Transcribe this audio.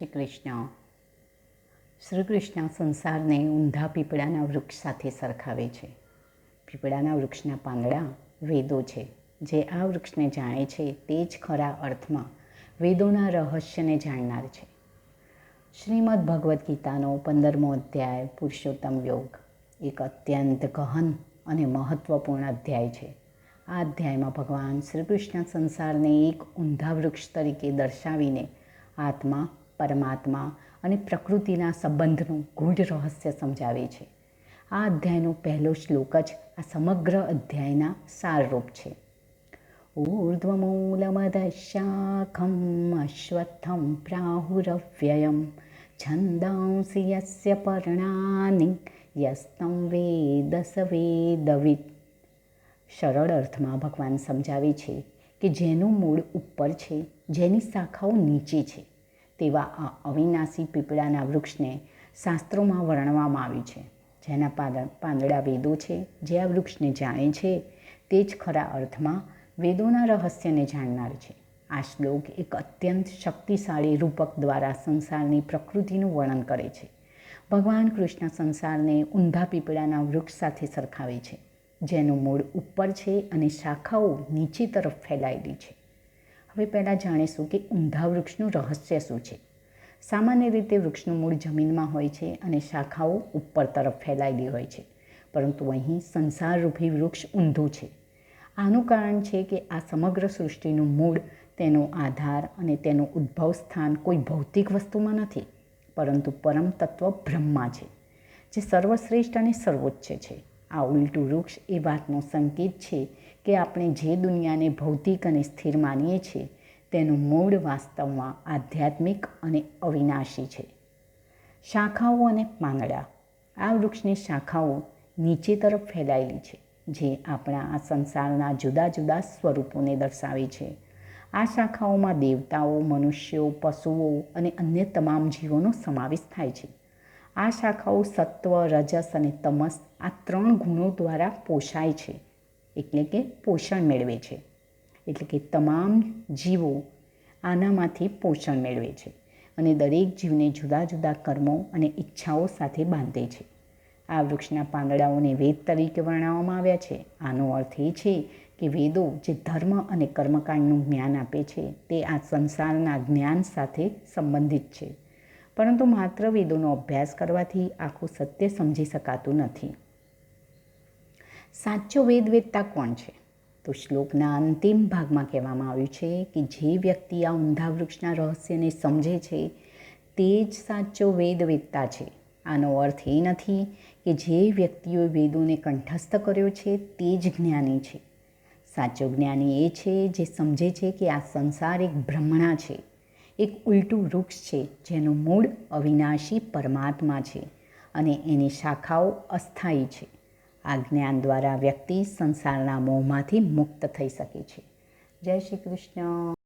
શ્રી કૃષ્ણ. શ્રી કૃષ્ણ સંસારને ઊંધા પીપળાના વૃક્ષ સાથે સરખાવે છે. પીપળાના વૃક્ષના પાંદડા વેદો છે. જે આ વૃક્ષને જાણે છે તે જ ખરા અર્થમાં વેદોના રહસ્યને જાણનાર છે. શ્રીમદ્ ભગવદ્ ગીતાનો 15મો અધ્યાય પુરુષોત્તમ યોગ એક અત્યંત ગહન અને મહત્વપૂર્ણ અધ્યાય છે. આ અધ્યાયમાં ભગવાન શ્રી કૃષ્ણ સંસારને એક ઊંધા વૃક્ષ તરીકે દર્શાવીને આત્મા, પરમાત્મા અને પ્રકૃતિના સંબંધનું ગૂઢ રહસ્ય સમજાવે છે. આ અધ્યાયનો પહેલો શ્લોક જ આ સમગ્ર અધ્યાયના સારરૂપ છે. ઊર્ધ્વમૂલમદશાખમ અશ્વત્થમ પ્રાહુરવ્યયમ છંદાંસી યસ્ય પર્ણાનિ યસ્તં વેદ સ વેદવિદ. સરળ અર્થમાં ભગવાન સમજાવે છે કે જેનું મૂળ ઉપર છે, જેની શાખાઓ નીચે છે, તેવા આ અવિનાશી પીપળાના વૃક્ષને શાસ્ત્રોમાં વર્ણવવામાં આવ્યું છે. જેના પાંદડા વેદો છે. જે આ વૃક્ષને જાણે છે તે જ ખરા અર્થમાં વેદોના રહસ્યને જાણનાર છે. આ શ્લોક એક અત્યંત શક્તિશાળી રૂપક દ્વારા સંસારની પ્રકૃતિનું વર્ણન કરે છે. ભગવાન કૃષ્ણ સંસારને ઊંધા પીપળાના વૃક્ષ સાથે સરખાવે છે, જેનું મૂળ ઉપર છે અને શાખાઓ નીચે તરફ ફેલાયેલી છે. હવે પહેલાં જાણીશું કે ઊંધા વૃક્ષનું રહસ્ય શું છે. સામાન્ય રીતે વૃક્ષનું મૂળ જમીનમાં હોય છે અને શાખાઓ ઉપર તરફ ફેલાયેલી હોય છે, પરંતુ અહીં સંસારરૂપી વૃક્ષ ઊંધું છે. આનું કારણ છે કે આ સમગ્ર સૃષ્ટિનું મૂળ, તેનો આધાર અને તેનું ઉદ્ભવ સ્થાન કોઈ ભૌતિક વસ્તુમાં નથી, પરંતુ પરમ તત્વ બ્રહ્મા છે, જે સર્વશ્રેષ્ઠ અને સર્વોચ્ચ છે. આ ઉલટું વૃક્ષ એ વાતનો સંકેત છે કે આપણે જે દુનિયાને ભૌતિક અને સ્થિર માનીએ છીએ તેનું મૂળ વાસ્તવમાં આધ્યાત્મિક અને અવિનાશી છે. શાખાઓ અને પાંદડા. આ વૃક્ષની શાખાઓ નીચે તરફ ફેલાયેલી છે, જે આપણા આ સંસારના જુદા જુદા સ્વરૂપોને દર્શાવે છે. આ શાખાઓમાં દેવતાઓ, મનુષ્યો, પશુઓ અને અન્ય તમામ જીવોનો સમાવેશ થાય છે. આ શાખાઓ સત્વ, રજસ અને તમસ આ 3 ગુણો દ્વારા પોષાય છે, એટલે કે પોષણ મેળવે છે. એટલે કે તમામ જીવો આનામાંથી પોષણ મેળવે છે અને દરેક જીવને જુદા જુદા કર્મો અને ઈચ્છાઓ સાથે બાંધે છે. આ વૃક્ષના પાંદડાઓને વેદ તરીકે વર્ણવવામાં આવ્યા છે. આનો અર્થ એ છે કે વેદો જે ધર્મ અને કર્મકાંડનું જ્ઞાન આપે છે તે આ સંસારના જ્ઞાન સાથે સંબંધિત છે. પરંતુ માત્ર વેદોનો અભ્યાસ કરવાથી આખું સત્ય સમજી શકાતું નથી. સાચો વેદવેત્તા કોણ છે? તો શ્લોકના અંતિમ ભાગમાં કહેવામાં આવ્યું છે કે જે વ્યક્તિ આ ઊંધા વૃક્ષના રહસ્યને સમજે છે તે જ સાચો વેદવેત્તા છે. આનો અર્થ એ નથી કે જે વ્યક્તિઓએ વેદોને કંઠસ્થ કર્યો છે તે જ જ્ઞાની છે. સાચો જ્ઞાની એ છે જે સમજે છે કે આ સંસાર એક ભ્રમણા છે, એક ઉલટું વૃક્ષ છે, જેનું મૂળ અવિનાશી પરમાત્મા છે અને એની શાખાઓ અસ્થાયી છે. આ જ્ઞાન દ્વારા વ્યક્તિ સંસારના મોહમાંથી મુક્ત થઈ શકે છે. જય શ્રી કૃષ્ણ.